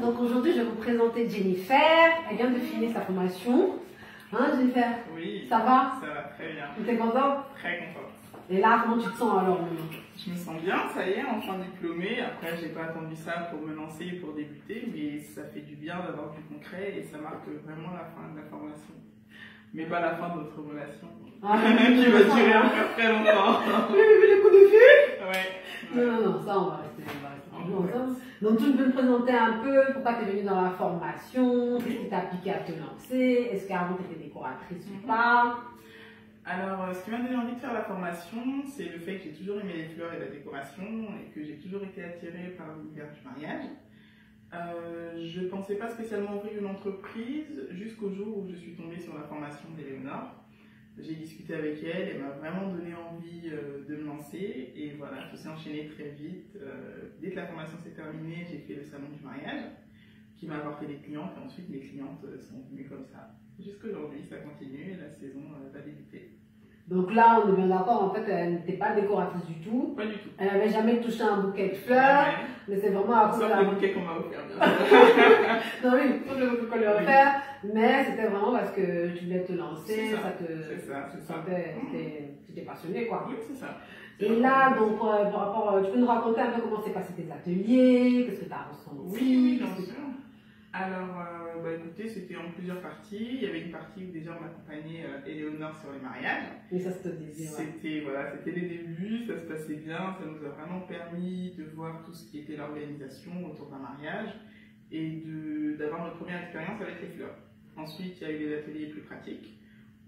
Donc aujourd'hui, je vais vous présenter Jennifer. Elle vient de finir sa formation. Hein, Jennifer? Oui. Ça va? Ça va très bien. Tu es contente? Très contente. Et là, comment tu te sens alors maintenant? Je me sens bien, ça y est, enfin diplômée. Après, j'ai pas attendu ça pour me lancer, pour débuter, mais ça fait du bien d'avoir du concret et ça marque vraiment la fin de la formation. Mais pas la fin de notre relation. Ah, qui va durer encore très longtemps. Vous avez vu les coups de fil? Ouais. Non, ça on va rester ensemble. Donc tu peux me présenter un peu pourquoi tu es venue dans la formation, qu'est-ce qui t'a piqué à te lancer, est-ce qu'avant tu étais décoratrice ou pas? Alors, ce qui m'a donné envie de faire la formation, c'est le fait que j'ai toujours aimé les fleurs et la décoration et que j'ai toujours été attirée par l'univers du mariage. Je ne pensais pas spécialement ouvrir une entreprise jusqu'au jour où je suis tombée sur la formation d'Éléonore. J'ai discuté avec elle, elle m'a vraiment donné envie de me lancer et voilà, tout s'est enchaîné très vite. Dès que la formation s'est terminée, j'ai fait le salon du mariage qui m'a apporté des clientes et ensuite les clientes sont venues comme ça. Jusqu'aujourd'hui, ça continue et la saison va débuter. Donc là, on est bien d'accord, en fait, elle n'était pas décoratrice du tout. Pas du tout. Elle n'avait jamais touché un bouquet de fleurs, mais c'est vraiment à cause de la bouquet qu'on m'a offert, bien sûr. Non, oui, tout le bouquet qu'on lui a offert, mais c'était vraiment parce que tu voulais te lancer, tu étais passionnée, quoi. Oui, c'est ça. Et là, donc, par rapport, tu peux nous raconter un peu comment s'est passé tes ateliers, qu'est-ce que tu as ressenti? Oui, bien sûr. Alors, écoutez, c'était en plusieurs parties. Il y avait une partie où déjà on accompagnait Éléonore sur les mariages. Et ça se disait, C'était les débuts, ça se passait bien, ça nous a vraiment permis de voir tout ce qui était l'organisation autour d'un mariage et d'avoir notre première expérience avec les fleurs. Ensuite, il y a eu des ateliers plus pratiques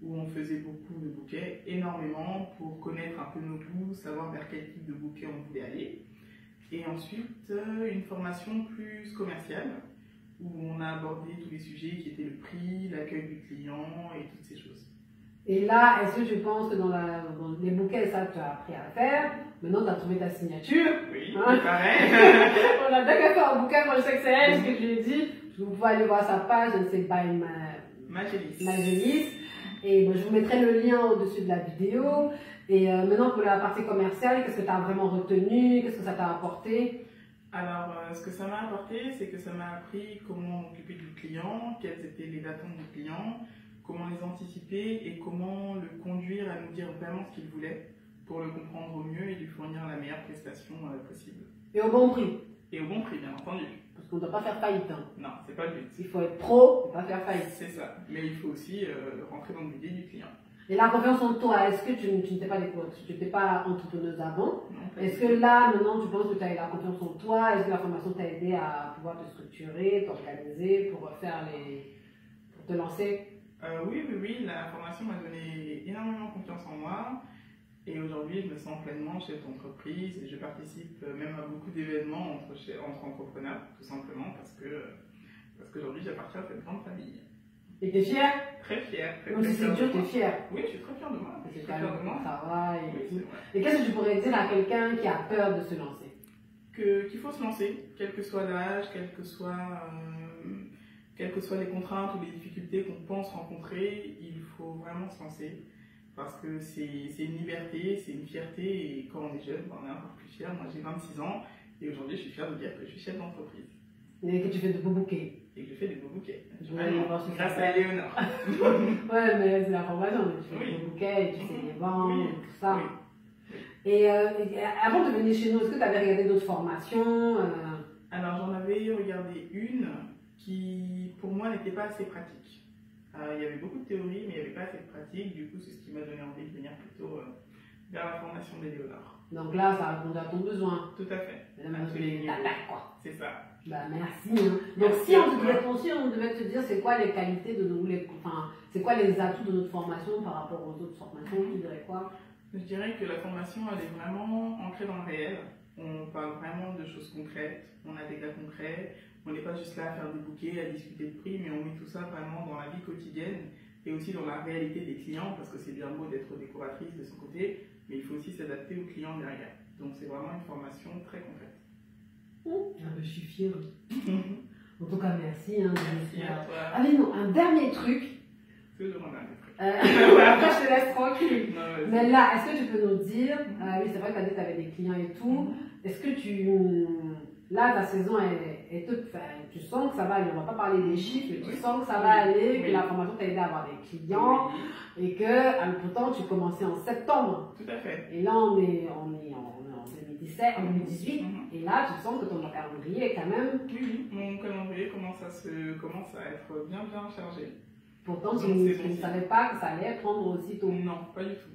où on faisait beaucoup de bouquets, énormément, pour connaître un peu nos goûts, savoir vers quel type de bouquet on voulait aller. Et ensuite, une formation plus commerciale, où on a abordé tous les sujets qui étaient le prix, l'accueil du client et toutes ces choses. Et là, est-ce que tu penses que dans les bouquets, ça, tu as appris à faire? Maintenant, tu as trouvé ta signature. Oui, hein? pareil. On a déjà fait un bouquet, moi je sais que c'est elle, ce que je lui ai dit. Vous pouvez aller voir sa page, c'est by Magélis. Et bon, je vous mettrai le lien au-dessus de la vidéo. Et maintenant, pour la partie commerciale, qu'est-ce que tu as vraiment retenu? Qu'est-ce que ça t'a apporté? Alors, ce que ça m'a apporté, c'est que ça m'a appris comment m'occuper du client, quelles étaient les attentes du client, comment les anticiper et comment le conduire à nous dire vraiment ce qu'il voulait pour le comprendre au mieux et lui fournir la meilleure prestation possible. Et au bon prix. Et au bon prix, bien entendu. Parce qu'on ne doit pas faire faillite. Hein. Non, c'est pas le but. Il faut être pro et pas faire faillite. C'est ça. Mais il faut aussi rentrer dans le budget du client. Et la confiance en toi, est-ce que tu n'étais pas entrepreneuse avant? Est-ce que là, maintenant, tu penses que tu as eu la confiance en toi? Est-ce que la formation t'a aidé à pouvoir te structurer, t'organiser pour pour te lancer? Oui, la formation m'a donné énormément confiance en moi. Et aujourd'hui, je me sens pleinement chef d'entreprise et je participe même à beaucoup d'événements entre entrepreneurs, tout simplement parce qu'aujourd'hui, j'appartiens à cette grande famille. Et t'es fière? Très fière. Donc si c'est dur, t'es fière? Oui, je suis très fière de moi. C'est quand même ton travail. Oui, et qu'est-ce que tu pourrais dire à quelqu'un qui a peur de se lancer? Qu'il faut se lancer, quel que soit l'âge, quelles que soient les contraintes ou les difficultés qu'on pense rencontrer, il faut vraiment se lancer. Parce que c'est une liberté, c'est une fierté, et quand on est jeune, on est encore plus fier. Moi j'ai 26 ans, et aujourd'hui je suis fier de dire que je suis chef d'entreprise. Et que tu fais de beaux bouquets. Et que je fais des beaux bouquets. Grâce à Éléonore. Ouais, mais c'est la formation, tu fais des bouquets, tu sais les vendre, tout ça. Et avant de venir chez nous, est-ce que tu avais regardé d'autres formations? Alors j'en avais regardé une qui pour moi n'était pas assez pratique. Il y avait beaucoup de théorie, mais il n'y avait pas assez de pratique. Du coup, c'est ce qui m'a donné envie de venir plutôt vers la formation d'Éléonore. Donc là, ça répondait à ton besoin. Tout à fait. Quoi. C'est ça. Bah, merci. Hein. Donc si on devait te dire c'est quoi les qualités de c'est quoi les atouts de notre formation par rapport aux autres formations, tu dirais quoi? Je dirais que la formation, elle est vraiment ancrée dans le réel. On parle vraiment de choses concrètes, on a des cas concrets, on n'est pas juste là à faire des bouquets, à discuter de prix, mais on met tout ça vraiment dans la vie quotidienne et aussi dans la réalité des clients, parce que c'est bien beau d'être décoratrice de son côté, mais il faut aussi s'adapter aux clients derrière. Donc c'est vraiment une formation très concrète. Je suis fière. En tout cas, merci. Hein, merci à toi. Ah mais non, un dernier truc. Toujours un dernier truc. Après, je te laisse tranquille. Non, mais là, est-ce que tu peux nous dire, oui, c'est vrai que tu as dit que tu avais des clients et tout, est-ce que Là, ta saison est toute. Enfin, tu sens que ça va aller. On va pas parler des chiffres, mais tu sens que ça va aller, que la formation t'a aidé à avoir des clients et que pourtant tu commençais en septembre. Tout à fait. Et là, on est en 2018. Et là, tu sens que ton calendrier est quand même. Oui, mon calendrier commence à être bien chargé. Pourtant, tu ne savais pas que ça allait prendre aussitôt. Non, pas du tout.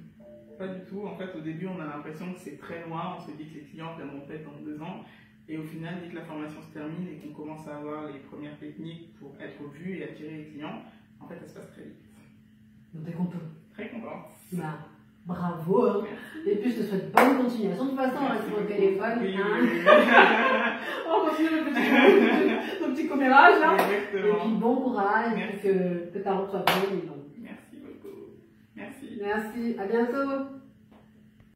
Pas du tout. En fait, au début, on a l'impression que c'est très loin. On se dit que les clients viendront peut-être dans 2 ans. Et au final, dès que la formation se termine et qu'on commence à avoir les premières techniques pour être vus et attirer les clients, en fait, ça se passe très vite. Donc, t'es content? Très content. Bah, bravo. Hein. Et puis, je te souhaite bonne continuation. De toute façon, on reste sur le téléphone. Oui, hein. oui. On continue le petit commérage. Hein. Exactement. Et puis, bon courage. Merci. Que ta route soit bonne. Merci beaucoup. Merci. Merci. À bientôt.